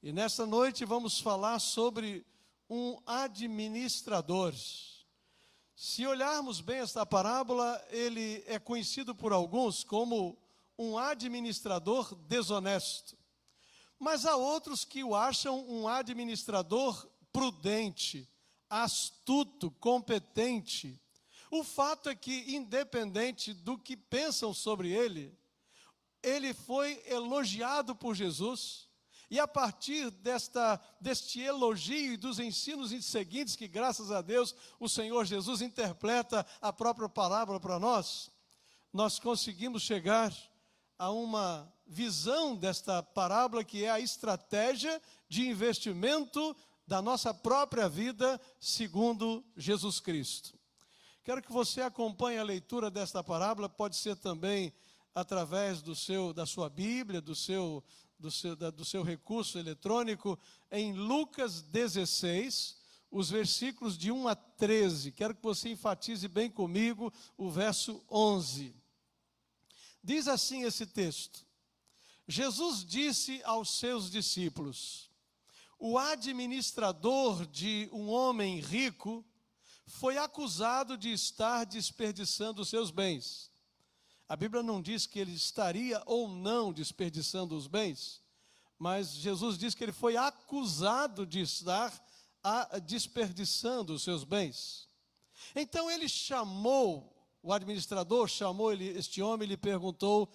E nesta noite vamos falar sobre um administrador. Se olharmos bem esta parábola, ele é conhecido por alguns como um administrador desonesto. Mas há outros que o acham um administrador prudente, astuto, competente. O fato é que, independente do que pensam sobre ele foi elogiado por Jesus. E a partir deste elogio e dos ensinos seguintes, que graças a Deus o Senhor Jesus interpreta a própria palavra para nós conseguimos chegar a uma visão desta parábola, que é a estratégia de investimento da nossa própria vida segundo Jesus Cristo. Quero que você acompanhe a leitura desta parábola, pode ser também através da sua Bíblia, do seu recurso eletrônico, em Lucas 16, os versículos de 1 a 13. Quero que você enfatize bem comigo o verso 11. Diz assim esse texto: Jesus disse aos seus discípulos: o administrador de um homem rico foi acusado de estar desperdiçando os seus bens. A Bíblia não diz que ele estaria ou não desperdiçando os bens, mas Jesus diz que ele foi acusado de estar desperdiçando os seus bens. Então ele o administrador chamou este homem e lhe perguntou: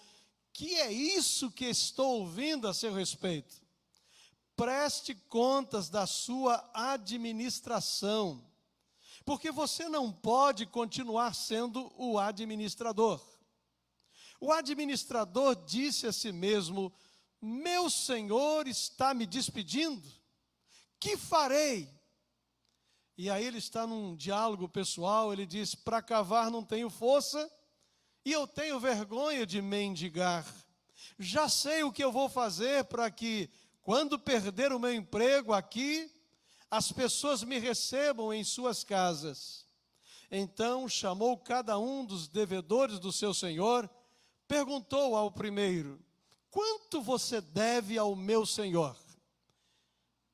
que é isso que estou ouvindo a seu respeito? Preste contas da sua administração, porque você não pode continuar sendo o administrador. O administrador disse a si mesmo: meu senhor está me despedindo, que farei? E aí ele está num diálogo pessoal, ele diz: para cavar não tenho força, e eu tenho vergonha de mendigar. Já sei o que eu vou fazer para que, quando perder o meu emprego aqui, as pessoas me recebam em suas casas. Então chamou cada um dos devedores do seu senhor, perguntou ao primeiro: quanto você deve ao meu senhor?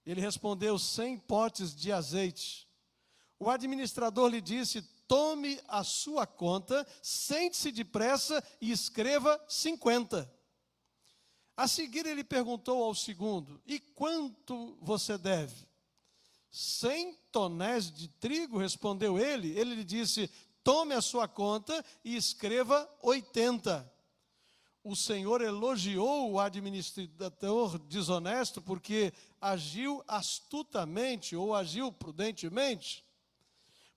Ele respondeu: 100 potes de azeite. O administrador lhe disse: tome a sua conta, sente-se depressa e escreva 50. A seguir ele perguntou ao segundo: e quanto você deve? 100 tonéis de trigo, respondeu ele. Ele lhe disse: tome a sua conta e escreva 80. O Senhor elogiou o administrador desonesto porque agiu astutamente ou agiu prudentemente.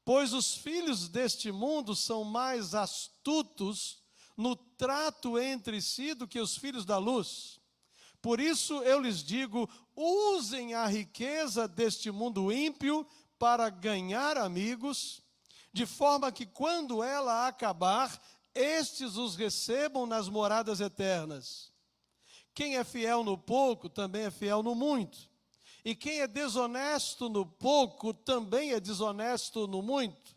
Pois os filhos deste mundo são mais astutos no trato entre si do que os filhos da luz. Por isso eu lhes digo: usem a riqueza deste mundo ímpio para ganhar amigos, de forma que quando ela acabar, estes os recebam nas moradas eternas. Quem é fiel no pouco, também é fiel no muito. E quem é desonesto no pouco, também é desonesto no muito.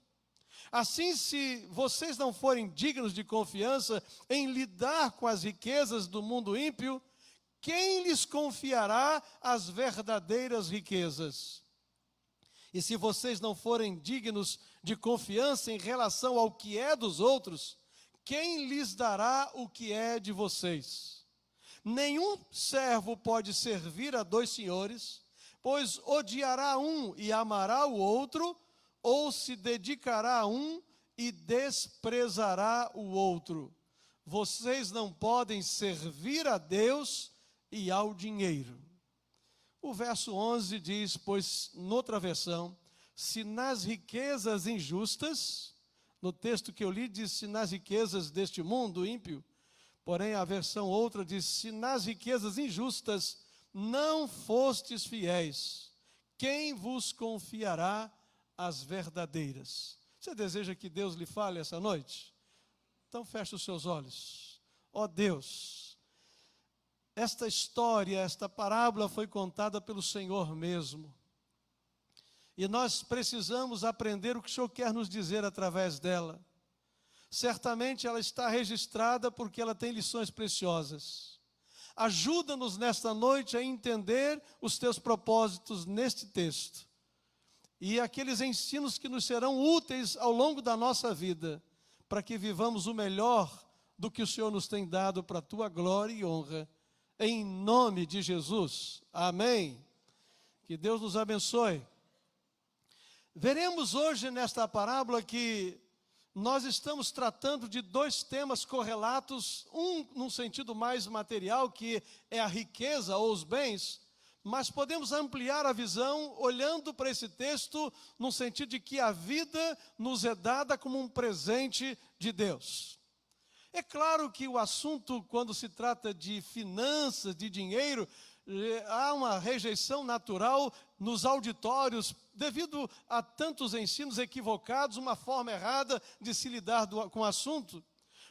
Assim, se vocês não forem dignos de confiança em lidar com as riquezas do mundo ímpio, quem lhes confiará as verdadeiras riquezas? E se vocês não forem dignos de confiança em relação ao que é dos outros, quem lhes dará o que é de vocês? Nenhum servo pode servir a 2 senhores, pois odiará um e amará o outro, ou se dedicará a um e desprezará o outro. Vocês não podem servir a Deus e ao dinheiro. O verso 11 diz, pois, noutra versão: se nas riquezas injustas, no texto que eu li diz: se nas riquezas deste mundo ímpio, porém a versão outra diz: se nas riquezas injustas não fostes fiéis, quem vos confiará as verdadeiras? Você deseja que Deus lhe fale essa noite? Então feche os seus olhos. Ó Deus, esta história, esta parábola foi contada pelo Senhor mesmo. E nós precisamos aprender o que o Senhor quer nos dizer através dela. Certamente ela está registrada porque ela tem lições preciosas. Ajuda-nos nesta noite a entender os teus propósitos neste texto. E aqueles ensinos que nos serão úteis ao longo da nossa vida, para que vivamos o melhor do que o Senhor nos tem dado para a tua glória e honra. Em nome de Jesus. Amém. Que Deus nos abençoe. Veremos hoje nesta parábola que nós estamos tratando de dois temas correlatos, um num sentido mais material, que é a riqueza ou os bens, mas podemos ampliar a visão olhando para esse texto no sentido de que a vida nos é dada como um presente de Deus. É claro que o assunto, quando se trata de finanças, de dinheiro, há uma rejeição natural nos auditórios, devido a tantos ensinos equivocados, uma forma errada de se lidar com o assunto.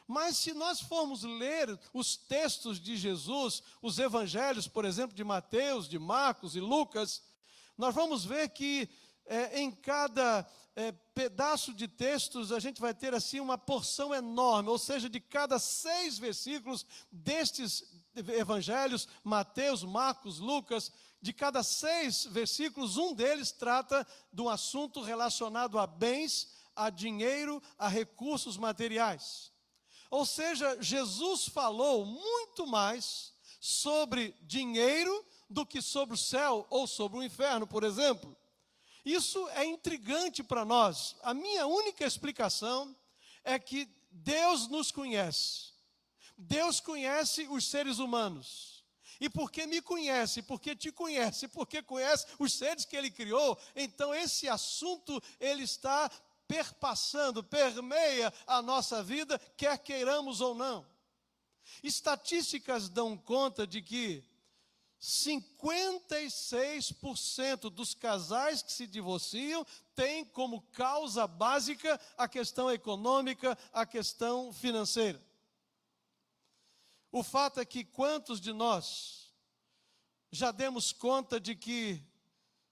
Mas se nós formos ler os textos de Jesus, os evangelhos, por exemplo, de Mateus, de Marcos e Lucas, nós vamos ver que em cada pedaço de textos a gente vai ter assim uma porção enorme, ou seja, de cada 6 versículos destes evangelhos, Mateus, Marcos, Lucas, de cada 6 versículos, um deles trata de um assunto relacionado a bens, a dinheiro, a recursos materiais. Ou seja, Jesus falou muito mais sobre dinheiro do que sobre o céu ou sobre o inferno, por exemplo. Isso é intrigante para nós. A minha única explicação é que Deus nos conhece. Deus conhece os seres humanos. E porque me conhece, porque te conhece, porque conhece os seres que Ele criou, então esse assunto, ele está perpassando, permeia a nossa vida, quer queiramos ou não. Estatísticas dão conta de que 56% dos casais que se divorciam têm como causa básica a questão econômica, a questão financeira. O fato é que quantos de nós já demos conta de que,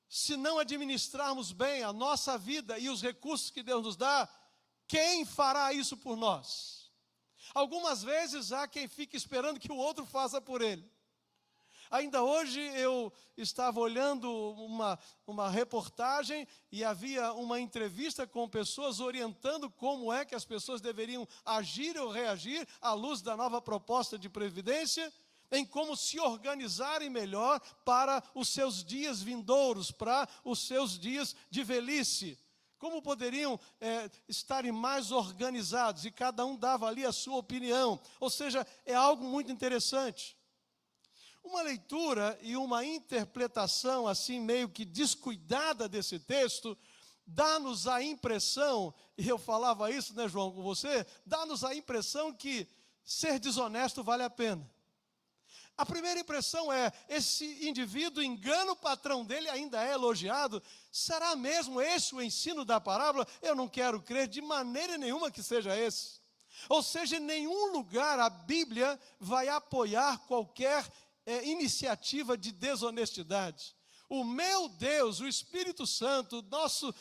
se não administrarmos bem a nossa vida e os recursos que Deus nos dá, quem fará isso por nós? Algumas vezes há quem fique esperando que o outro faça por ele. Ainda hoje eu estava olhando uma reportagem e havia uma entrevista com pessoas orientando como é que as pessoas deveriam agir ou reagir à luz da nova proposta de previdência, em como se organizarem melhor para os seus dias vindouros, para os seus dias de velhice. Como poderiam estarem mais organizados, e cada um dava ali a sua opinião. Ou seja, é algo muito interessante. Uma leitura e uma interpretação assim meio que descuidada desse texto dá-nos a impressão, e eu falava isso, né, João, com você, dá-nos a impressão que ser desonesto vale a pena. A primeira impressão é, esse indivíduo engana o patrão dele, ainda é elogiado. Será mesmo esse o ensino da parábola? Eu não quero crer de maneira nenhuma que seja esse. Ou seja, em nenhum lugar a Bíblia vai apoiar qualquer iniciativa de desonestidade. O meu Deus, o Espírito Santo, nosso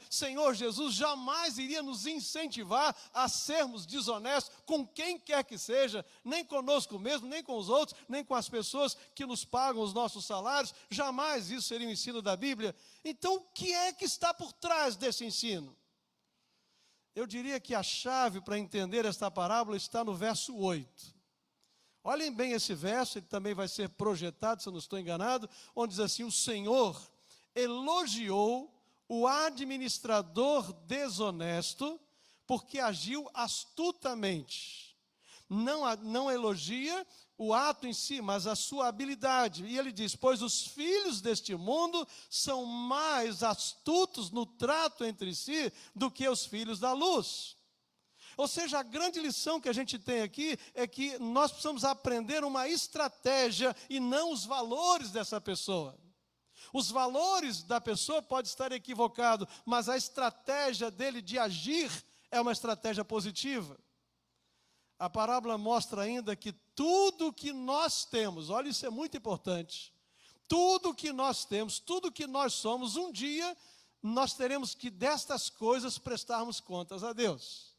Senhor Jesus, jamais iria nos incentivar a sermos desonestos com quem quer que seja, nem conosco mesmo, nem com os outros, nem com as pessoas que nos pagam os nossos salários. Jamais isso seria o ensino da Bíblia. Então, o que é que está por trás desse ensino? Eu diria que a chave para entender esta parábola está no verso 8. Olhem bem esse verso, ele também vai ser projetado, se eu não estou enganado, onde diz assim: o Senhor elogiou o administrador desonesto, porque agiu astutamente. Não elogia o ato em si, mas a sua habilidade. E ele diz: pois os filhos deste mundo são mais astutos no trato entre si do que os filhos da luz. Ou seja, a grande lição que a gente tem aqui é que nós precisamos aprender uma estratégia e não os valores dessa pessoa. Os valores da pessoa podem estar equivocados, mas a estratégia dele de agir é uma estratégia positiva. A parábola mostra ainda que tudo que nós temos, olha, isso é muito importante, tudo que nós temos, tudo que nós somos, um dia nós teremos que destas coisas prestarmos contas a Deus.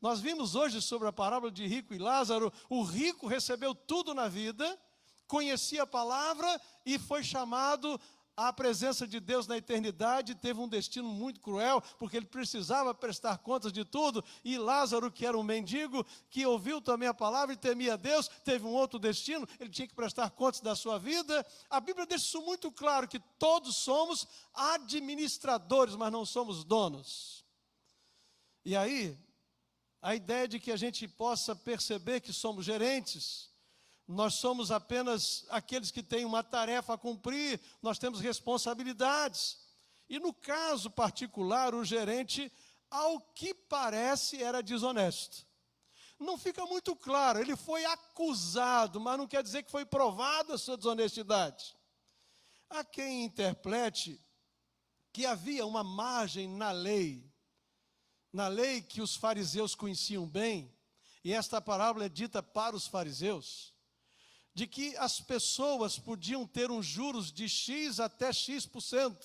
Nós vimos hoje sobre a parábola de rico e Lázaro. O rico recebeu tudo na vida, conhecia a palavra e foi chamado à presença de Deus na eternidade. Teve um destino muito cruel, porque ele precisava prestar contas de tudo. E Lázaro, que era um mendigo, que ouviu também a palavra e temia Deus, teve um outro destino, ele tinha que prestar contas da sua vida. A Bíblia deixa isso muito claro, que todos somos administradores, mas não somos donos. E aí, a ideia de que a gente possa perceber que somos gerentes, nós somos apenas aqueles que têm uma tarefa a cumprir, nós temos responsabilidades. E no caso particular, o gerente, ao que parece, era desonesto. Não fica muito claro, ele foi acusado, mas não quer dizer que foi provada a sua desonestidade. Há quem interprete que havia uma margem na lei que os fariseus conheciam bem, e esta parábola é dita para os fariseus, de que as pessoas podiam ter uns juros de X até X%,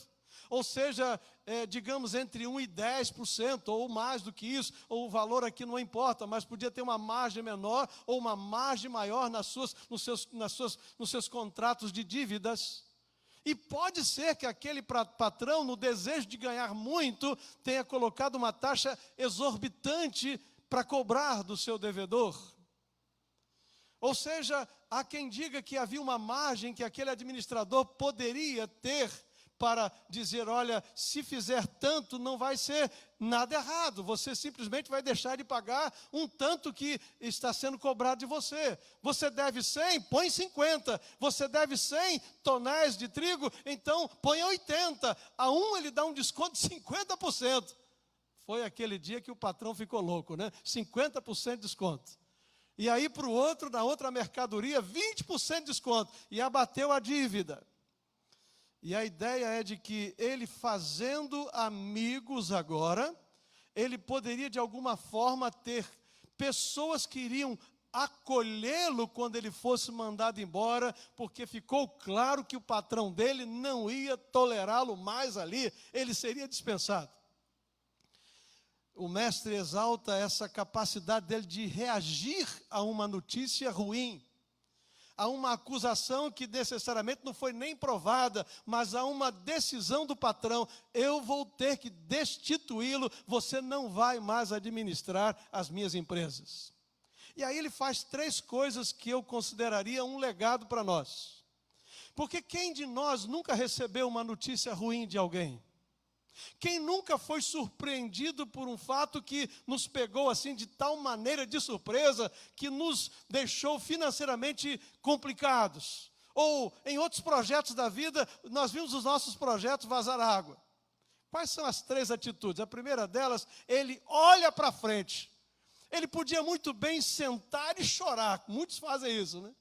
ou seja, digamos entre 1 e 10%, ou mais do que isso, ou o valor aqui não importa, mas podia ter uma margem menor ou uma margem maior nos seus contratos de dívidas. E pode ser que aquele patrão, no desejo de ganhar muito, tenha colocado uma taxa exorbitante para cobrar do seu devedor. Ou seja, há quem diga que havia uma margem que aquele administrador poderia ter para dizer, olha, se fizer tanto não vai ser nada errado, você simplesmente vai deixar de pagar um tanto que está sendo cobrado de você. Você deve 100, põe 50. Você deve 100 tonéis de trigo, então põe 80. A um ele dá um desconto de 50%. Foi aquele dia que o patrão ficou louco, né? 50% de desconto. E aí para o outro, na outra mercadoria, 20% de desconto. E abateu a dívida. E a ideia é de que ele, fazendo amigos agora, ele poderia de alguma forma ter pessoas que iriam acolhê-lo quando ele fosse mandado embora, porque ficou claro que o patrão dele não ia tolerá-lo mais ali, ele seria dispensado. O mestre exalta essa capacidade dele de reagir a uma notícia ruim, a uma acusação que necessariamente não foi nem provada, mas a uma decisão do patrão: eu vou ter que destituí-lo, você não vai mais administrar as minhas empresas. E aí ele faz 3 coisas que eu consideraria um legado para nós. Porque quem de nós nunca recebeu uma notícia ruim de alguém? Quem nunca foi surpreendido por um fato que nos pegou assim de tal maneira de surpresa, que nos deixou financeiramente complicados? Ou em outros projetos da vida, nós vimos os nossos projetos vazar água. Quais são as 3 atitudes? A primeira delas, ele olha para frente. Ele podia muito bem sentar e chorar, muitos fazem isso, né?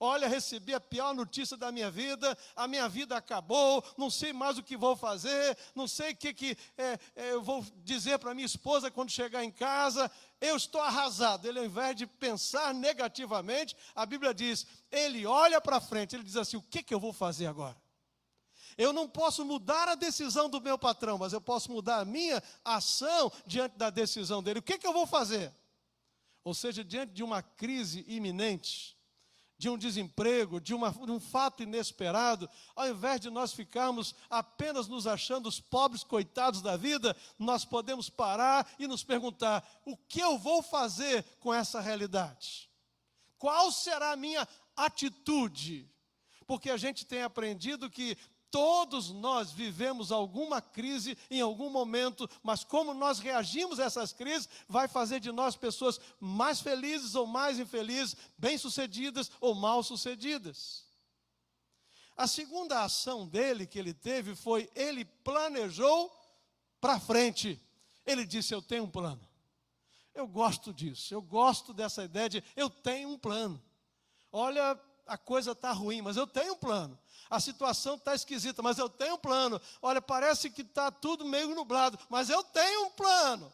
Olha, recebi a pior notícia da minha vida, a minha vida acabou, não sei mais o que vou fazer, não sei o que eu vou dizer para minha esposa quando chegar em casa, eu estou arrasado. Ele, ao invés de pensar negativamente, a Bíblia diz, ele olha para frente, ele diz assim, o que eu vou fazer agora? Eu não posso mudar a decisão do meu patrão, mas eu posso mudar a minha ação diante da decisão dele. O que eu vou fazer? Ou seja, diante de uma crise iminente, de um desemprego, de um fato inesperado, ao invés de nós ficarmos apenas nos achando os pobres coitados da vida, nós podemos parar e nos perguntar, o que eu vou fazer com essa realidade? Qual será a minha atitude? Porque a gente tem aprendido que todos nós vivemos alguma crise em algum momento, mas como nós reagimos a essas crises, vai fazer de nós pessoas mais felizes ou mais infelizes, bem-sucedidas ou mal-sucedidas. A segunda ação dele que ele teve foi, ele planejou para frente. Ele disse, eu tenho um plano. Eu gosto disso, eu gosto dessa ideia de, eu tenho um plano. Olha, a coisa está ruim, mas eu tenho um plano. A situação está esquisita, mas eu tenho um plano. Olha, parece que está tudo meio nublado, mas eu tenho um plano.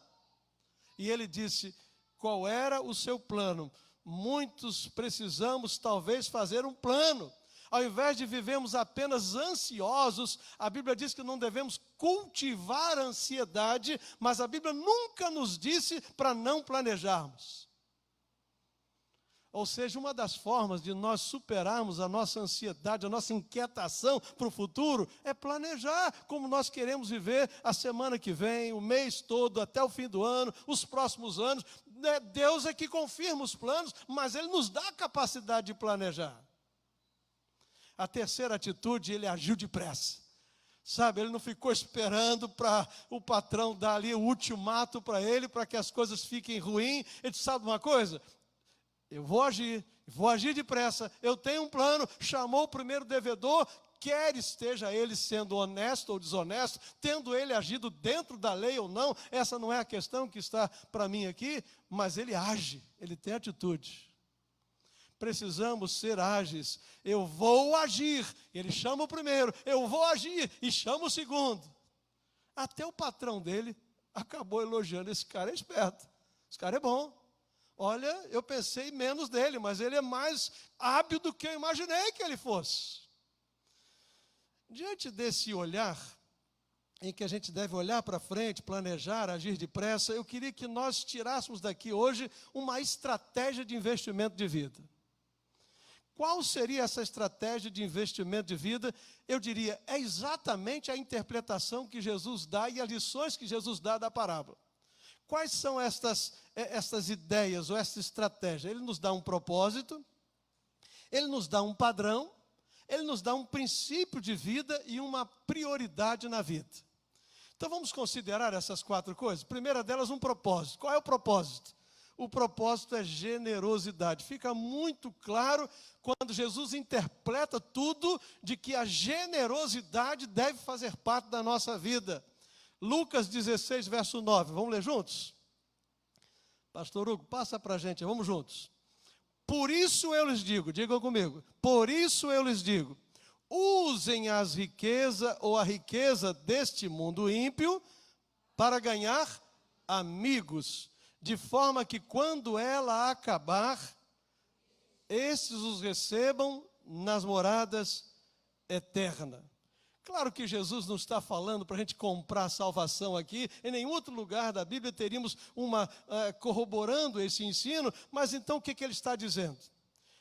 E ele disse, qual era o seu plano? Muitos precisamos talvez fazer um plano, Ao invés de vivermos apenas ansiosos, a Bíblia diz que não devemos cultivar a ansiedade, mas a Bíblia nunca nos disse para não planejarmos. Ou seja, uma das formas de nós superarmos a nossa ansiedade, a nossa inquietação para o futuro, é planejar como nós queremos viver a semana que vem, o mês todo, até o fim do ano, os próximos anos. Deus é que confirma os planos, mas Ele nos dá a capacidade de planejar. A terceira atitude, ele agiu depressa. Sabe, ele não ficou esperando para o patrão dar ali o ultimato para ele, para que as coisas fiquem ruins. Ele disse, sabe uma coisa? Eu vou agir depressa, eu tenho um plano. Chamou o primeiro devedor, quer esteja ele sendo honesto ou desonesto, tendo ele agido dentro da lei ou não, essa não é a questão que está para mim aqui, mas ele age, ele tem atitude. Precisamos ser ágeis. Eu vou agir. Ele chama o primeiro. Eu vou agir. E chama o segundo. Até o patrão dele acabou elogiando. Esse cara é esperto. Esse cara é bom. Olha, eu pensei menos dele, mas ele é mais hábil do que eu imaginei que ele fosse. Diante desse olhar, em que a gente deve olhar para frente, planejar, agir depressa, eu queria que nós tirássemos daqui hoje uma estratégia de investimento de vida. Qual seria essa estratégia de investimento de vida? Eu diria, é exatamente a interpretação que Jesus dá e as lições que Jesus dá da parábola. Quais são estas ideias ou essa estratégia? Ele nos dá um propósito, ele nos dá um padrão, ele nos dá um princípio de vida e uma prioridade na vida. Então vamos considerar essas 4 coisas. Primeira delas, um propósito. Qual é o propósito? O propósito é generosidade. Fica muito claro quando Jesus interpreta tudo de que a generosidade deve fazer parte da nossa vida. Lucas 16, verso 9. Vamos ler juntos? Pastor Hugo, passa para a gente, vamos juntos. Por isso eu lhes digo, digam comigo, por isso eu lhes digo, usem as riquezas ou a riqueza deste mundo ímpio para ganhar amigos, de forma que quando ela acabar, estes os recebam nas moradas eternas. Claro que Jesus não está falando para a gente comprar salvação aqui, em nenhum outro lugar da Bíblia teríamos corroborando esse ensino, mas então o que ele está dizendo?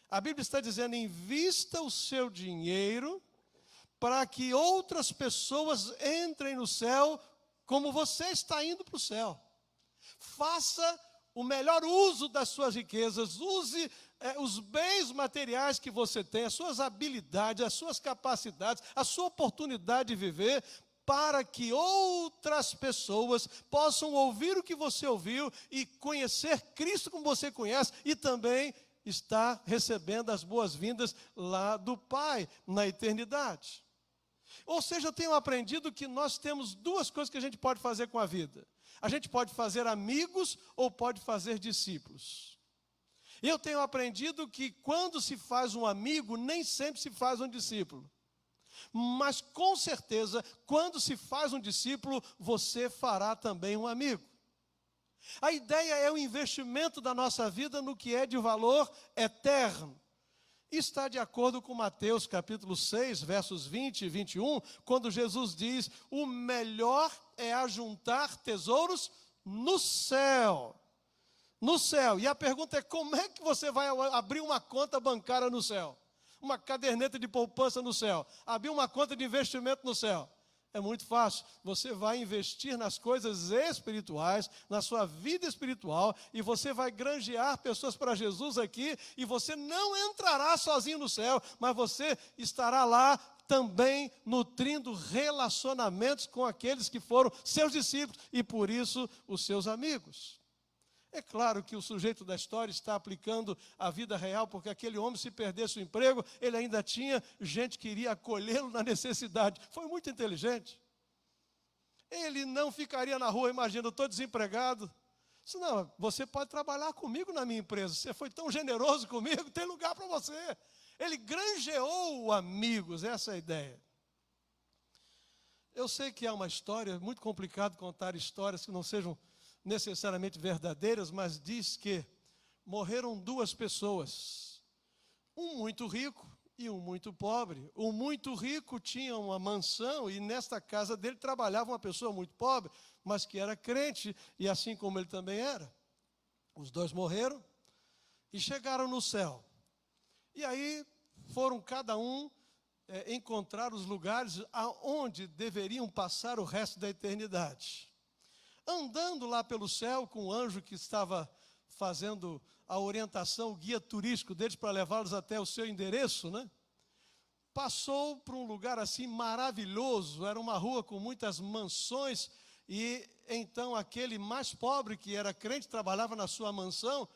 A Bíblia está dizendo, invista o seu dinheiro para que outras pessoas entrem no céu como você está indo para o céu. Faça o melhor uso das suas riquezas, use os bens materiais que você tem, as suas habilidades, as suas capacidades, a sua oportunidade de viver, para que outras pessoas possam ouvir o que você ouviu e conhecer Cristo como você conhece e também estar recebendo as boas-vindas lá do Pai na eternidade. Ou seja, eu tenho aprendido que nós temos 2 coisas que a gente pode fazer com a vida. A gente pode fazer amigos ou pode fazer discípulos. Eu tenho aprendido que quando se faz um amigo, nem sempre se faz um discípulo. Mas com certeza, quando se faz um discípulo, você fará também um amigo. A ideia é o investimento da nossa vida no que é de valor eterno. Está de acordo com Mateus capítulo 6, versos 20 e 21, quando Jesus diz, o melhor é ajuntar tesouros no céu. No céu. E a pergunta é, como é que você vai abrir uma conta bancária no céu? Uma caderneta de poupança no céu? Abrir uma conta de investimento no céu? É muito fácil. Você vai investir nas coisas espirituais, na sua vida espiritual, e você vai granjear pessoas para Jesus aqui, e você não entrará sozinho no céu, mas você estará lá também nutrindo relacionamentos com aqueles que foram seus discípulos, e por isso os seus amigos. É claro que o sujeito da história está aplicando a vida real, porque aquele homem, se perdesse o emprego, ele ainda tinha gente que iria acolhê-lo na necessidade. Foi muito inteligente. Ele não ficaria na rua, imagina, eu estou desempregado. Disse, não, você pode trabalhar comigo na minha empresa, você foi tão generoso comigo, tem lugar para você. Ele granjeou amigos, essa é a ideia. Eu sei que é uma história, muito complicado contar histórias que não sejam necessariamente verdadeiras, mas diz que morreram 2 pessoas, um muito rico e um muito pobre. O muito rico tinha uma mansão e nesta casa dele trabalhava uma pessoa muito pobre, mas que era crente, e assim como ele também era. Os dois morreram e chegaram no céu. E aí foram cada um encontrar os lugares aonde deveriam passar o resto da eternidade. Andando lá pelo céu com o anjo que estava fazendo a orientação, o guia turístico deles para levá-los até o seu endereço, né? Passou por um lugar assim maravilhoso, era uma rua com muitas mansões, e então aquele mais pobre que era crente, trabalhava na sua mansão,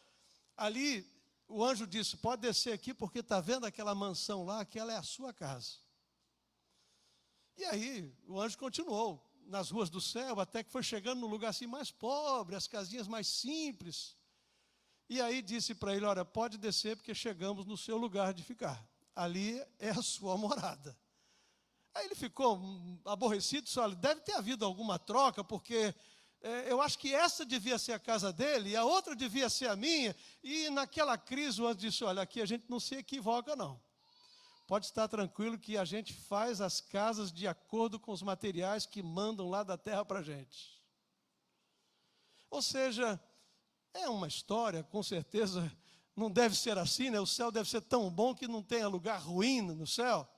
ali o anjo disse, pode descer aqui porque está vendo aquela mansão lá, aquela é a sua casa. E aí o anjo continuou nas ruas do céu, até que foi chegando no lugar assim mais pobre, as casinhas mais simples. E aí disse para ele, olha, pode descer porque chegamos no seu lugar de ficar. Ali é a sua morada. Aí ele ficou aborrecido, disse, olha, deve ter havido alguma troca, porque eu acho que essa devia ser a casa dele, e a outra devia ser a minha. E naquela crise o anjo disse, olha, aqui a gente não se equivoca não. Pode estar tranquilo que a gente faz as casas de acordo com os materiais que mandam lá da terra para a gente. Ou seja, é uma história, com certeza, não deve ser assim, né? O céu deve ser tão bom que não tenha lugar ruim no céu.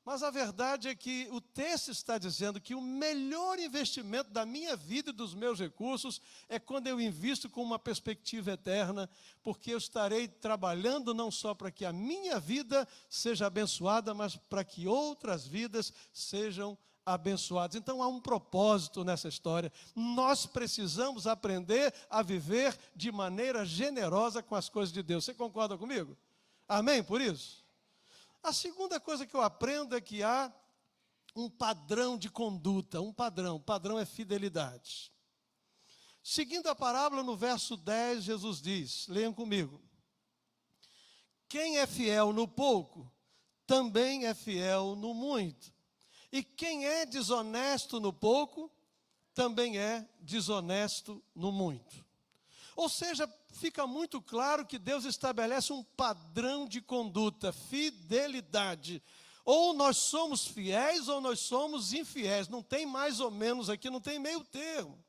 Mas a verdade é que o texto está dizendo que o melhor investimento da minha vida e dos meus recursos é quando eu invisto com uma perspectiva eterna, porque eu estarei trabalhando não só para que a minha vida seja abençoada, mas para que outras vidas sejam abençoadas. Então há um propósito nessa história. Nós precisamos aprender a viver de maneira generosa com as coisas de Deus. Você concorda comigo? Amém por isso? A segunda coisa que eu aprendo é que há um padrão de conduta, um padrão. O padrão é fidelidade. Seguindo a parábola, no verso 10, Jesus diz, leiam comigo, quem é fiel no pouco, também é fiel no muito. E quem é desonesto no pouco, também é desonesto no muito. Ou seja, fica muito claro que Deus estabelece um padrão de conduta, fidelidade. Ou nós somos fiéis ou nós somos infiéis. Não tem mais ou menos aqui, não tem meio termo.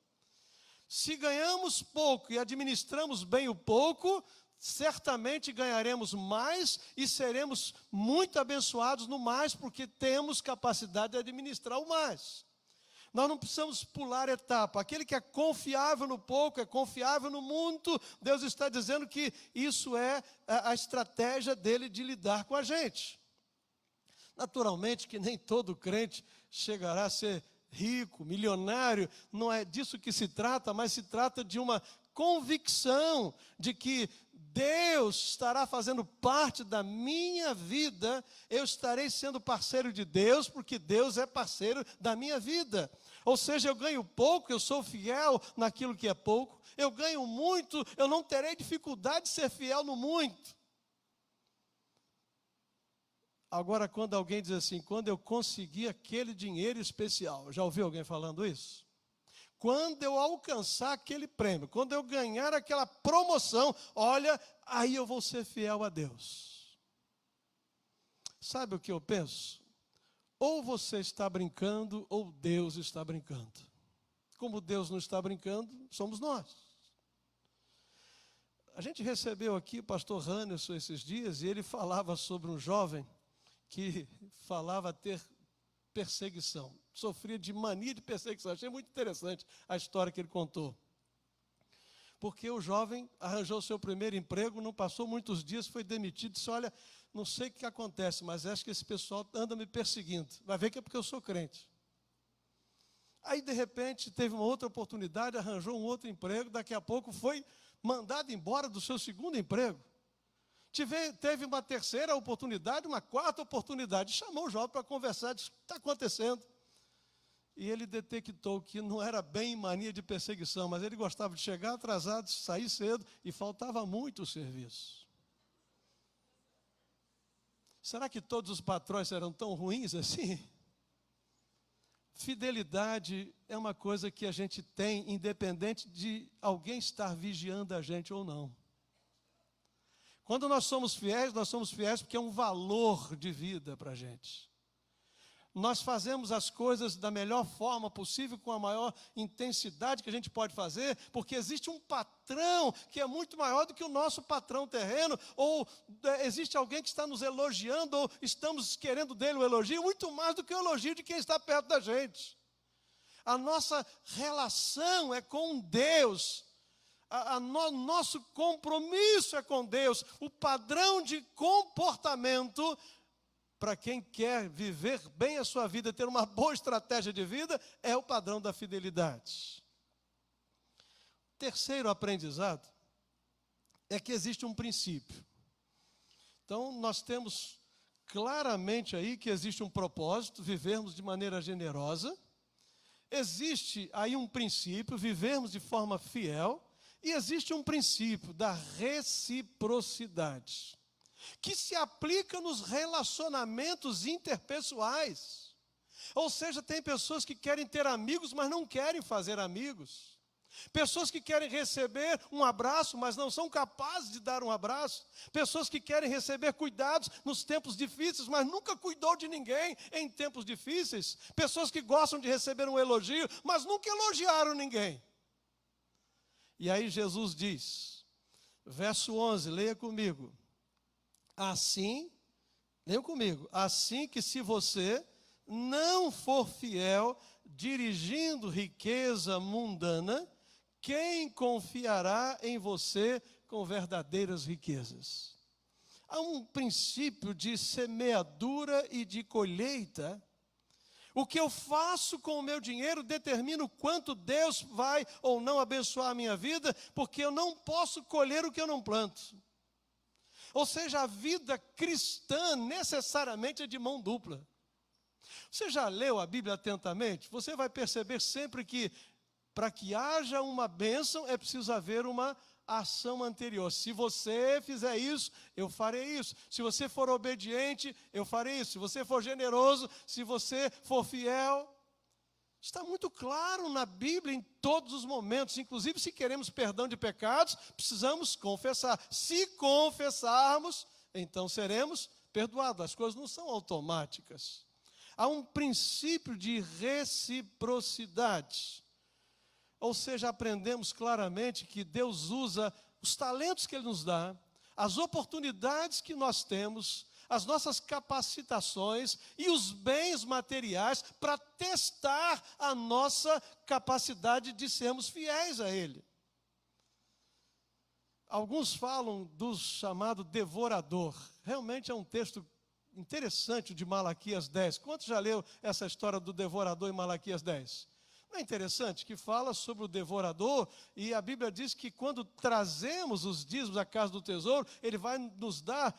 Se ganhamos pouco e administramos bem o pouco, certamente ganharemos mais e seremos muito abençoados no mais, porque temos capacidade de administrar o mais. Nós não precisamos pular etapa. Aquele que é confiável no pouco, é confiável no muito. Deus está dizendo que isso é a estratégia dele de lidar com a gente. Naturalmente que nem todo crente chegará a ser rico, milionário. Não é disso que se trata, mas se trata de uma convicção de que Deus estará fazendo parte da minha vida, eu estarei sendo parceiro de Deus, porque Deus é parceiro da minha vida. Ou seja, eu ganho pouco, eu sou fiel naquilo que é pouco, eu ganho muito, eu não terei dificuldade de ser fiel no muito. Agora, quando alguém diz assim, quando eu conseguir aquele dinheiro especial, já ouviu alguém falando isso? Quando eu alcançar aquele prêmio, quando eu ganhar aquela promoção, olha, aí eu vou ser fiel a Deus. Sabe o que eu penso? Ou você está brincando, ou Deus está brincando. Como Deus não está brincando, somos nós. A gente recebeu aqui o pastor Hannerson esses dias, e ele falava sobre um jovem que falava ter perseguição, sofria de mania de perseguição. Achei muito interessante a história que ele contou. Porque o jovem arranjou seu primeiro emprego, não passou muitos dias, foi demitido, disse, olha, não sei o que acontece, mas acho que esse pessoal anda me perseguindo. Vai ver que é porque eu sou crente. Aí, de repente, teve uma outra oportunidade, arranjou um outro emprego, daqui a pouco foi mandado embora do seu segundo emprego. Teve uma terceira oportunidade, uma quarta oportunidade, chamou o jovem para conversar, disse, o que está acontecendo? E ele detectou que não era bem mania de perseguição, mas ele gostava de chegar atrasado, sair cedo, e faltava muito o serviço. Será que todos os patrões serão tão ruins assim? Fidelidade é uma coisa que a gente tem, independente de alguém estar vigiando a gente ou não. Quando nós somos fiéis porque é um valor de vida para a gente. Nós fazemos as coisas da melhor forma possível, com a maior intensidade que a gente pode fazer, porque existe um patrão que é muito maior do que o nosso patrão terreno, ou existe alguém que está nos elogiando, ou estamos querendo dele o elogio, muito mais do que o elogio de quem está perto da gente. A nossa relação é com Deus, nosso compromisso é com Deus, o padrão de comportamento para quem quer viver bem a sua vida, ter uma boa estratégia de vida, é o padrão da fidelidade. Terceiro aprendizado é que existe um princípio. Então, nós temos claramente aí que existe um propósito, vivermos de maneira generosa. Existe aí um princípio, vivermos de forma fiel. E existe um princípio da reciprocidade, que se aplica nos relacionamentos interpessoais. Ou seja, tem pessoas que querem ter amigos, mas não querem fazer amigos. Pessoas que querem receber um abraço, mas não são capazes de dar um abraço. Pessoas que querem receber cuidados nos tempos difíceis, mas nunca cuidou de ninguém em tempos difíceis. Pessoas que gostam de receber um elogio, mas nunca elogiaram ninguém. E aí Jesus diz, verso 11, leia comigo. Assim, leiam comigo, assim que se você não for fiel, dirigindo riqueza mundana, quem confiará em você com verdadeiras riquezas? Há um princípio de semeadura e de colheita. O que eu faço com o meu dinheiro determina o quanto Deus vai ou não abençoar a minha vida, porque eu não posso colher o que eu não planto. Ou seja, a vida cristã necessariamente é de mão dupla. Você já leu a Bíblia atentamente? Você vai perceber sempre que para que haja uma bênção é preciso haver uma ação anterior. Se você fizer isso, eu farei isso. Se você for obediente, eu farei isso. Se você for generoso, se você for fiel. Está muito claro na Bíblia em todos os momentos. Inclusive, se queremos perdão de pecados, precisamos confessar. Se confessarmos, então seremos perdoados. As coisas não são automáticas. Há um princípio de reciprocidade. Ou seja, aprendemos claramente que Deus usa os talentos que Ele nos dá, as oportunidades que nós temos, as nossas capacitações e os bens materiais para testar a nossa capacidade de sermos fiéis a Ele. Alguns falam do chamado devorador. Realmente é um texto interessante de Malaquias 10. Quantos já leu essa história do devorador em Malaquias 10? Não é interessante que fala sobre o devorador, e a Bíblia diz que quando trazemos os dízimos à casa do tesouro, ele vai nos dar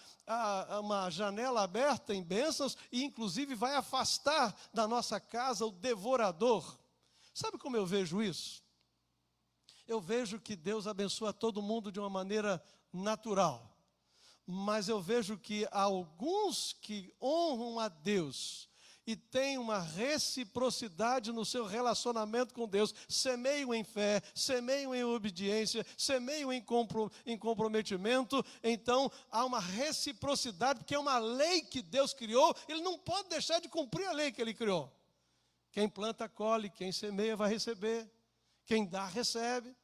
uma janela aberta em bênçãos, e inclusive vai afastar da nossa casa o devorador. Sabe como eu vejo isso? Eu vejo que Deus abençoa todo mundo de uma maneira natural, mas eu vejo que há alguns que honram a Deus e tem uma reciprocidade no seu relacionamento com Deus, semeiam em fé, semeiam em obediência, semeiam em comprometimento, então há uma reciprocidade, porque é uma lei que Deus criou, Ele não pode deixar de cumprir a lei que Ele criou. Quem planta, colhe, quem semeia vai receber, quem dá, recebe.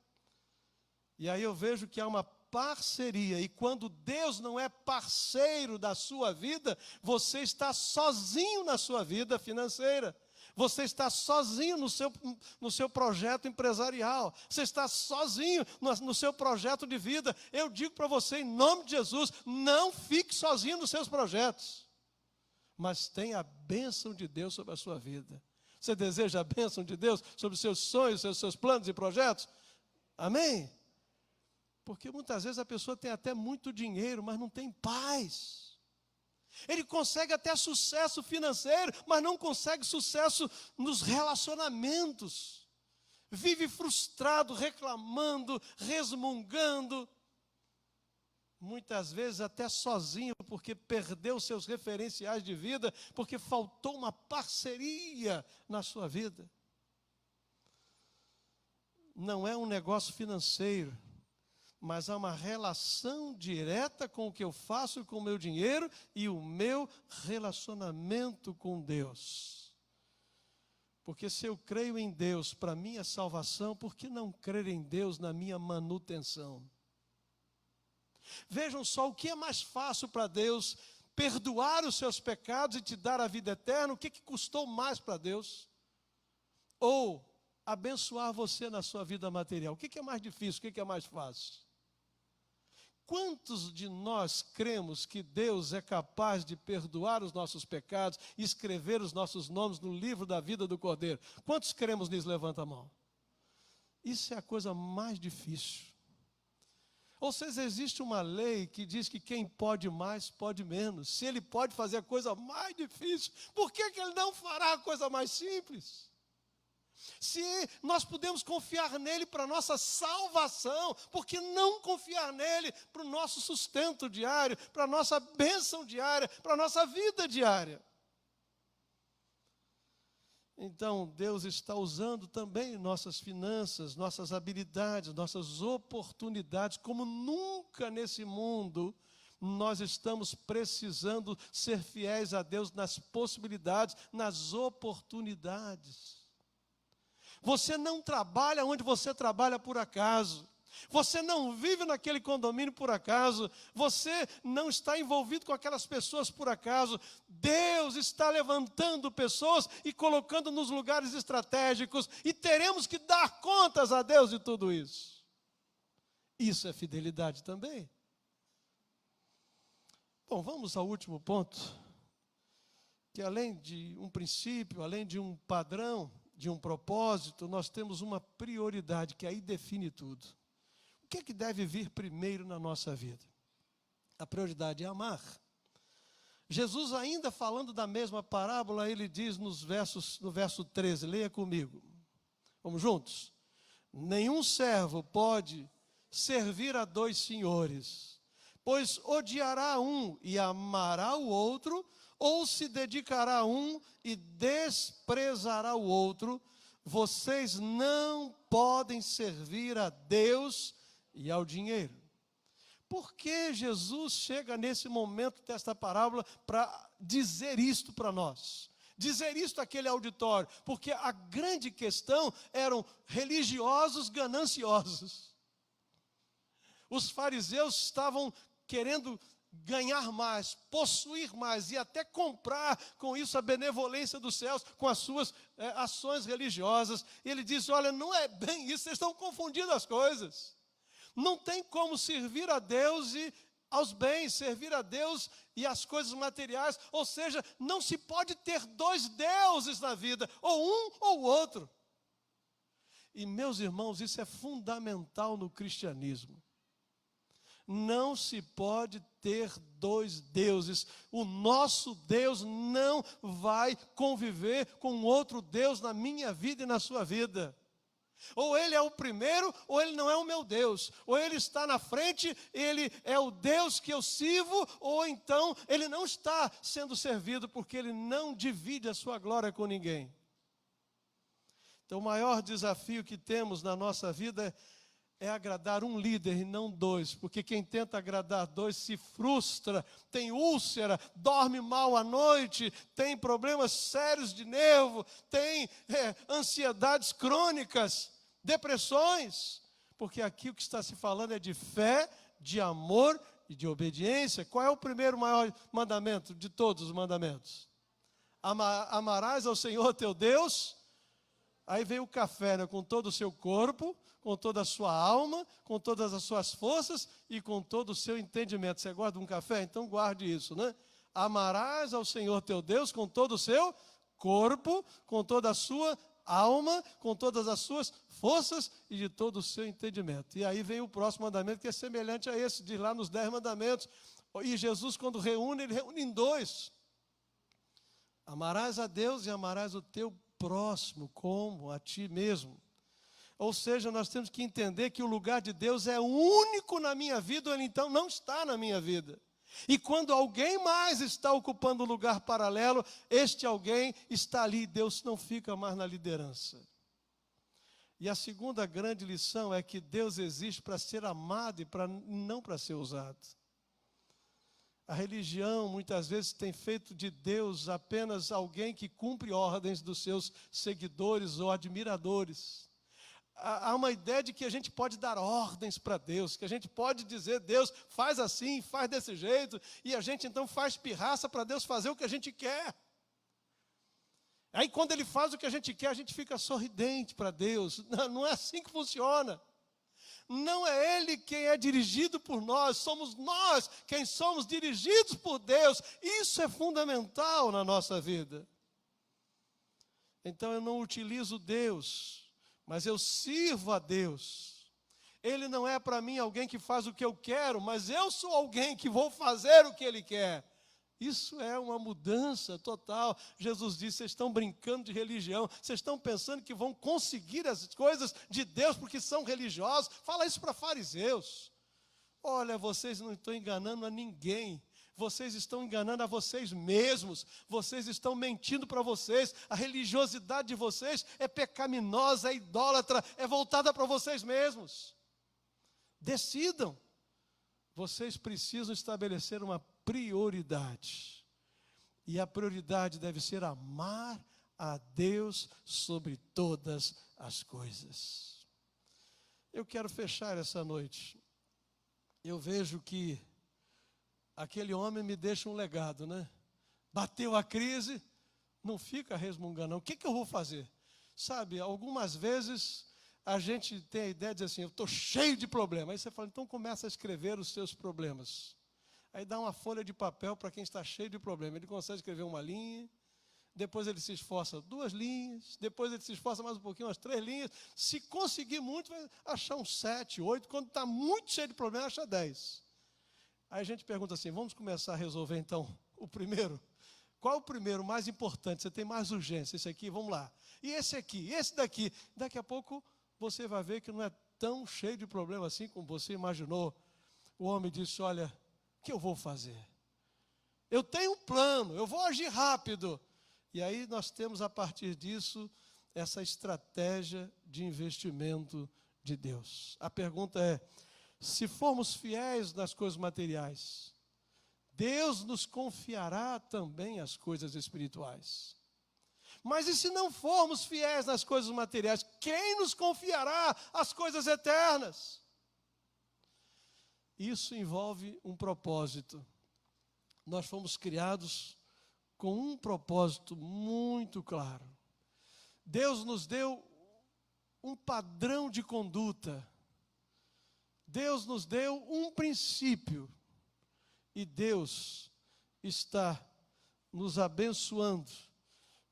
E aí eu vejo que há uma parceria, e quando Deus não é parceiro da sua vida, você está sozinho na sua vida financeira, você está sozinho no seu projeto empresarial, você está sozinho no seu projeto de vida. Eu digo para você, em nome de Jesus, não fique sozinho nos seus projetos, mas tenha a bênção de Deus sobre a sua vida. Você deseja a bênção de Deus sobre os seus sonhos, seus planos e projetos? Amém? Porque muitas vezes a pessoa tem até muito dinheiro, mas não tem paz. Ele consegue até sucesso financeiro, mas não consegue sucesso nos relacionamentos. Vive frustrado, reclamando, resmungando. Muitas vezes até sozinho, porque perdeu seus referenciais de vida, porque faltou uma parceria na sua vida. Não é um negócio financeiro. mas há uma relação direta com o que eu faço com o meu dinheiro e o meu relacionamento com Deus. Porque se eu creio em Deus para minha salvação, por que não crer em Deus na minha manutenção? Vejam só, o que é mais fácil para Deus? Perdoar os seus pecados e te dar a vida eterna? O que custou mais para Deus? Ou abençoar você na sua vida material? O que é mais difícil? O que é mais fácil? Quantos de nós cremos que Deus é capaz de perdoar os nossos pecados e escrever os nossos nomes no livro da vida do Cordeiro? Quantos cremos nisso? Levanta a mão. Isso é a coisa mais difícil. Ou seja, existe uma lei que diz que quem pode mais, pode menos. Se ele pode fazer a coisa mais difícil, por que ele não fará a coisa mais simples? Se nós podemos confiar nele para a nossa salvação, por que não confiar nele para o nosso sustento diário, para a nossa bênção diária, para a nossa vida diária? Então, Deus está usando também nossas finanças, nossas habilidades, nossas oportunidades, como nunca nesse mundo nós estamos precisando ser fiéis a Deus nas possibilidades, nas oportunidades. Você não trabalha onde você trabalha por acaso. Você não vive naquele condomínio por acaso. Você não está envolvido com aquelas pessoas por acaso. Deus está levantando pessoas e colocando nos lugares estratégicos. E teremos que dar contas a Deus de tudo isso. Isso é fidelidade também. Bom, vamos ao último ponto. Que além de um princípio, além de um padrão, de um propósito, nós temos uma prioridade que aí define tudo. O que é que deve vir primeiro na nossa vida? A prioridade é amar. Jesus, ainda falando da mesma parábola, ele diz no verso 13, leia comigo. Vamos juntos? Nenhum servo pode servir a dois senhores, pois odiará um e amará o outro, ou se dedicará a um e desprezará o outro. Vocês não podem servir a Deus e ao dinheiro. Por que Jesus chega nesse momento desta parábola para dizer isto para nós? Dizer isto àquele auditório? Porque a grande questão eram religiosos gananciosos. Os fariseus estavam querendo ganhar mais, possuir mais e até comprar com isso a benevolência dos céus com as suas ações religiosas. E ele diz, olha, não é bem isso, vocês estão confundindo as coisas. Não tem como servir a Deus e aos bens, servir a Deus e às coisas materiais. Ou seja, não se pode ter dois deuses na vida, ou um ou o outro. E meus irmãos, isso é fundamental no cristianismo. Não se pode ter dois deuses. O nosso Deus não vai conviver com outro Deus na minha vida e na sua vida. Ou ele é o primeiro, ou ele não é o meu Deus. Ou ele está na frente, ele é o Deus que eu sirvo, ou então ele não está sendo servido, porque ele não divide a sua glória com ninguém. Então o maior desafio que temos na nossa vida é agradar um líder e não dois, porque quem tenta agradar dois se frustra, tem úlcera, dorme mal à noite, tem problemas sérios de nervo, tem ansiedades crônicas, depressões, porque aqui o que está se falando é de fé, de amor e de obediência. Qual é o primeiro maior mandamento de todos os mandamentos? Amarás ao Senhor teu Deus. Aí vem o café, né, com todo o seu corpo, com toda a sua alma, com todas as suas forças e com todo o seu entendimento. Você gosta de um café? Então guarde isso, né? Amarás ao Senhor teu Deus com todo o seu corpo, com toda a sua alma, com todas as suas forças e de todo o seu entendimento. E aí vem o próximo mandamento, que é semelhante a esse, diz lá nos 10 mandamentos. E Jesus, quando reúne, ele reúne em dois. Amarás a Deus e amarás o teu próximo como a ti mesmo. Ou seja, nós temos que entender que o lugar de Deus é único na minha vida, ou ele então não está na minha vida. E quando alguém mais está ocupando um lugar paralelo, este alguém está ali, Deus não fica mais na liderança. E a segunda grande lição é que Deus existe para ser amado e não para ser usado. A religião, muitas vezes, tem feito de Deus apenas alguém que cumpre ordens dos seus seguidores ou admiradores. Há uma ideia de que a gente pode dar ordens para Deus, que a gente pode dizer, Deus, faz assim, faz desse jeito, e a gente então faz pirraça para Deus fazer o que a gente quer. Aí quando Ele faz o que a gente quer, a gente fica sorridente para Deus. Não é assim que funciona. Não é Ele quem é dirigido por nós, somos nós quem somos dirigidos por Deus. Isso é fundamental na nossa vida. Então eu não utilizo Deus, mas eu sirvo a Deus. Ele não é para mim alguém que faz o que eu quero, mas eu sou alguém que vou fazer o que Ele quer. Isso é uma mudança total. Jesus disse, vocês estão brincando de religião, vocês estão pensando que vão conseguir as coisas de Deus porque são religiosos. Fala isso para fariseus. Olha, vocês não estão enganando a ninguém. Vocês estão enganando a vocês mesmos. Vocês estão mentindo para vocês. A religiosidade de vocês é pecaminosa, é idólatra, é voltada para vocês mesmos. Decidam. Vocês precisam estabelecer uma prioridade. E a prioridade deve ser amar a Deus sobre todas as coisas. Eu quero fechar essa noite. Eu vejo que aquele homem me deixa um legado, né? Bateu a crise, não fica resmungando, não. O que eu vou fazer? Sabe, algumas vezes a gente tem a ideia de dizer assim, eu estou cheio de problemas. Aí você fala, então começa a escrever os seus problemas. Aí dá uma folha de papel para quem está cheio de problemas. Ele consegue escrever uma linha, depois ele se esforça 2 linhas, depois ele se esforça mais um pouquinho, umas 3 linhas. Se conseguir muito, vai achar uns 7, 8. Quando está muito cheio de problemas, acha 10. Aí a gente pergunta assim, vamos começar a resolver então o primeiro? Qual é o primeiro mais importante? Você tem mais urgência, esse aqui, vamos lá. E esse aqui, esse daqui. Daqui a pouco você vai ver que não é tão cheio de problema assim como você imaginou. O homem disse, olha, o que eu vou fazer? Eu tenho um plano, eu vou agir rápido. E aí nós temos a partir disso essa estratégia de investimento de Deus. A pergunta é, se formos fiéis nas coisas materiais, Deus nos confiará também as coisas espirituais. Mas e se não formos fiéis nas coisas materiais, quem nos confiará as coisas eternas? Isso envolve um propósito. Nós fomos criados com um propósito muito claro. Deus nos deu um padrão de conduta. Deus nos deu um princípio. E Deus está nos abençoando,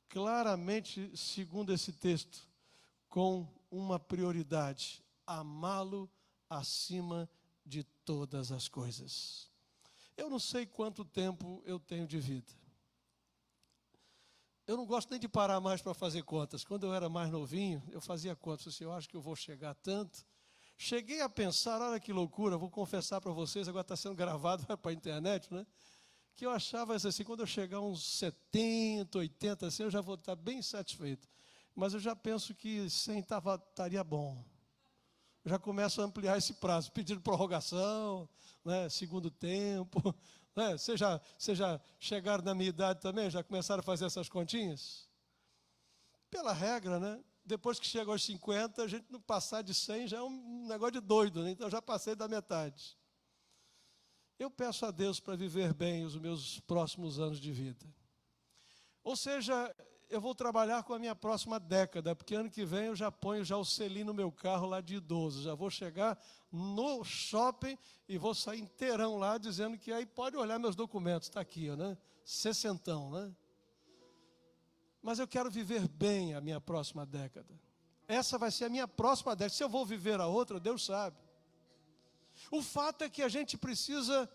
claramente, segundo esse texto, com uma prioridade: amá-lo acima de todas as coisas. Eu não sei quanto tempo eu tenho de vida. Eu não gosto nem de parar mais para fazer contas. Quando eu era mais novinho, eu fazia contas. Assim, eu acho que eu vou chegar a tanto. Cheguei a pensar, olha que loucura, vou confessar para vocês, agora está sendo gravado, vai para a internet, né? Que eu achava assim, quando eu chegar a uns 70, 80, assim, eu já vou estar bem satisfeito. Mas eu já penso que 100 estaria bom. Eu já começo a ampliar esse prazo, pedindo prorrogação, né, segundo tempo. Né? Vocês já chegaram na minha idade também? Já começaram a fazer essas continhas? Pela regra, né? Depois que chega aos 50, a gente não passar de 100 já é um negócio de doido, né? Então já passei da metade. Eu peço a Deus para viver bem os meus próximos anos de vida. Ou seja, eu vou trabalhar com a minha próxima década, porque ano que vem eu já ponho já o selinho no meu carro lá de idoso. Já vou chegar no shopping e vou sair inteirão lá dizendo que aí pode olhar meus documentos, está aqui, né? 60, né? Mas eu quero viver bem a minha próxima década. Essa vai ser a minha próxima década. Se eu vou viver a outra, Deus sabe. O fato é que a gente precisa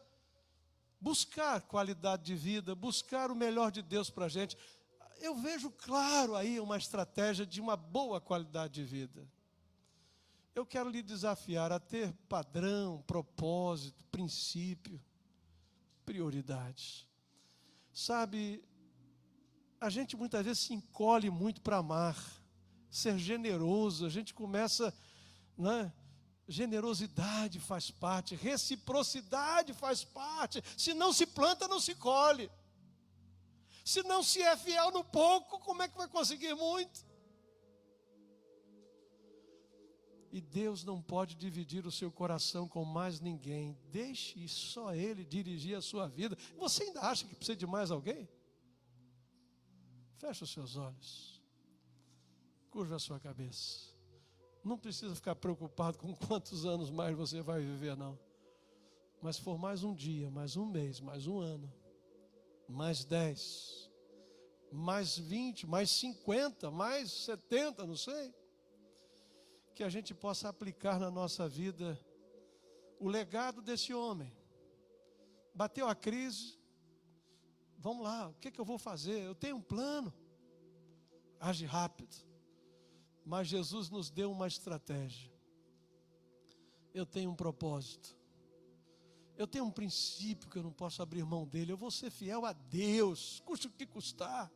buscar qualidade de vida, buscar o melhor de Deus para a gente. Eu vejo claro aí uma estratégia de uma boa qualidade de vida. Eu quero lhe desafiar a ter padrão, propósito, princípio, prioridades. Sabe, a gente muitas vezes se encolhe muito para amar. ser generoso, a gente começa, né? Generosidade faz parte, reciprocidade faz parte. Se não se planta, não se colhe. Se não se é fiel no pouco, como é que vai conseguir muito? E Deus não pode dividir o seu coração com mais ninguém. Deixe só Ele dirigir a sua vida. Você ainda acha que precisa de mais alguém? Feche os seus olhos. Curva a sua cabeça. Não precisa ficar preocupado com quantos anos mais você vai viver, não. Mas for mais um dia, mais um mês, mais um ano, mais 10, mais 20, mais 50, mais 70, não sei. Que a gente possa aplicar na nossa vida o legado desse homem. Bateu a crise, vamos lá, o que eu vou fazer? Eu tenho um plano. Age rápido. Mas Jesus nos deu uma estratégia. Eu tenho um propósito. Eu tenho um princípio que eu não posso abrir mão dele. Eu vou ser fiel a Deus, custe o que custar.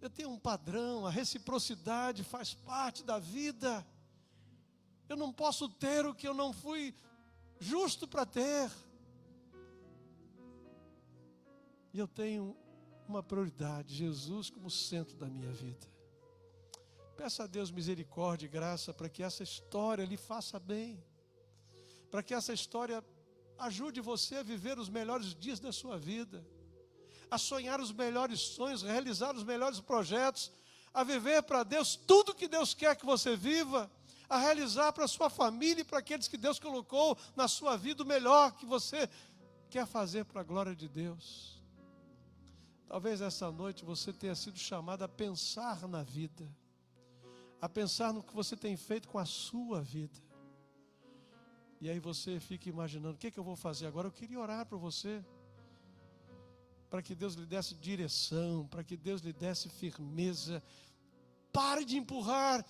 Eu tenho um padrão, a reciprocidade faz parte da vida. Eu não posso ter o que eu não fui justo para ter. E eu tenho uma prioridade, Jesus como centro da minha vida. Peça a Deus misericórdia e graça para que essa história lhe faça bem. Para que essa história ajude você a viver os melhores dias da sua vida. A sonhar os melhores sonhos, realizar os melhores projetos. A viver para Deus tudo que Deus quer que você viva. A realizar para a sua família e para aqueles que Deus colocou na sua vida o melhor que você quer fazer para a glória de Deus. Talvez essa noite você tenha sido chamado a pensar na vida. A pensar no que você tem feito com a sua vida. E aí você fica imaginando, o que eu vou fazer agora? Eu queria orar por você. Para que Deus lhe desse direção, para que Deus lhe desse firmeza. Pare de empurrar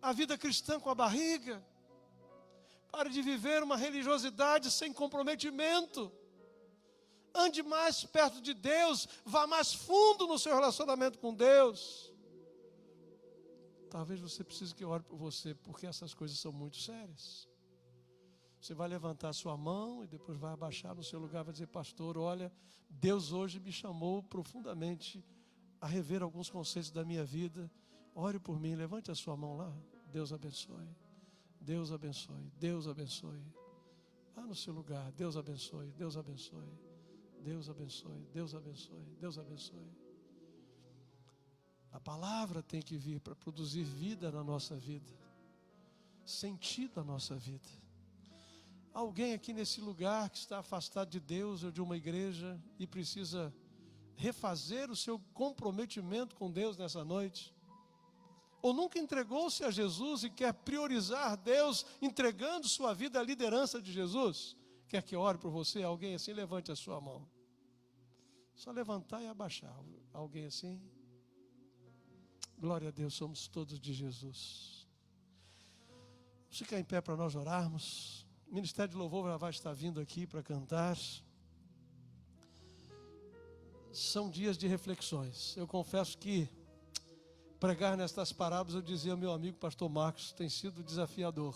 a vida cristã com a barriga. Pare de viver uma religiosidade sem comprometimento. Ande mais perto de Deus, vá mais fundo no seu relacionamento com Deus. Talvez você precise que eu ore por você, porque essas coisas são muito sérias. Você vai levantar a sua mão e depois vai abaixar no seu lugar e vai dizer, pastor, olha, Deus hoje me chamou profundamente a rever alguns conceitos da minha vida. Ore por mim, levante a sua mão lá. Deus abençoe, Deus abençoe, Deus abençoe. Vá no seu lugar, Deus abençoe, Deus abençoe, Deus abençoe, Deus abençoe, Deus abençoe. A palavra tem que vir para produzir vida na nossa vida, sentido na nossa vida. Alguém aqui nesse lugar que está afastado de Deus ou de uma igreja e precisa refazer o seu comprometimento com Deus nessa noite, ou nunca entregou-se a Jesus e quer priorizar Deus entregando sua vida à liderança de Jesus, quer que eu ore por você? Alguém assim, levante a sua mão. Só levantar e abaixar. Alguém assim? Glória a Deus, somos todos de Jesus. Vamos ficar em pé para nós orarmos. O Ministério de Louvor já vai estar vindo aqui para cantar. São dias de reflexões. Eu confesso que pregar nestas parábolas, eu dizia ao meu amigo pastor Marcos, tem sido desafiador.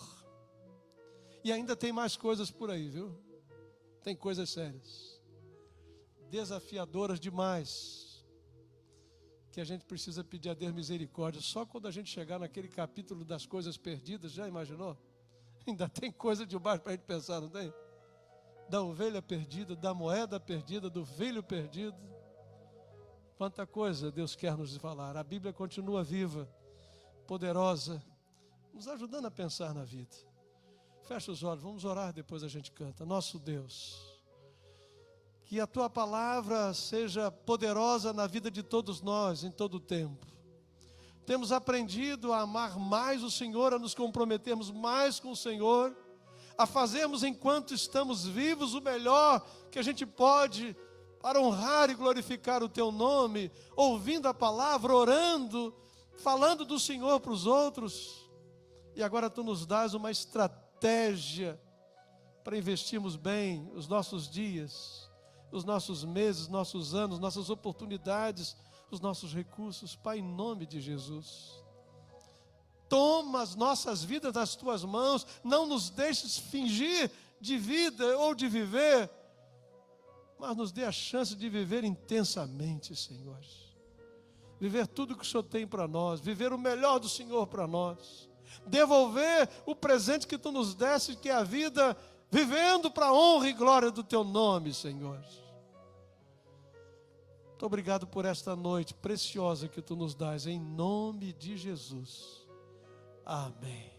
E ainda tem mais coisas por aí, viu? Tem coisas sérias, desafiadoras demais, que a gente precisa pedir a Deus misericórdia. Só quando a gente chegar naquele capítulo das coisas perdidas, já imaginou? Ainda tem coisa demais para a gente pensar, não tem? Da ovelha perdida, da moeda perdida, do filho perdido. Quanta coisa Deus quer nos falar. A Bíblia continua viva, poderosa, nos ajudando a pensar na vida. Fecha os olhos, vamos orar, depois a gente canta. Nosso Deus, que a Tua palavra seja poderosa na vida de todos nós, em todo o tempo. Temos aprendido a amar mais o Senhor, a nos comprometermos mais com o Senhor, a fazermos enquanto estamos vivos o melhor que a gente pode para honrar e glorificar o Teu nome, ouvindo a palavra, orando, falando do Senhor para os outros. E agora Tu nos dás uma estratégia para investirmos bem os nossos dias, os nossos meses, nossos anos, nossas oportunidades, os nossos recursos, Pai, em nome de Jesus. Toma as nossas vidas nas tuas mãos, não nos deixes fingir de vida ou de viver, mas nos dê a chance de viver intensamente, Senhor. Viver tudo que o Senhor tem para nós, viver o melhor do Senhor para nós, devolver o presente que Tu nos deste, que é a vida, vivendo para a honra e glória do Teu nome, Senhor. Muito obrigado por esta noite preciosa que Tu nos dás, em nome de Jesus. Amém.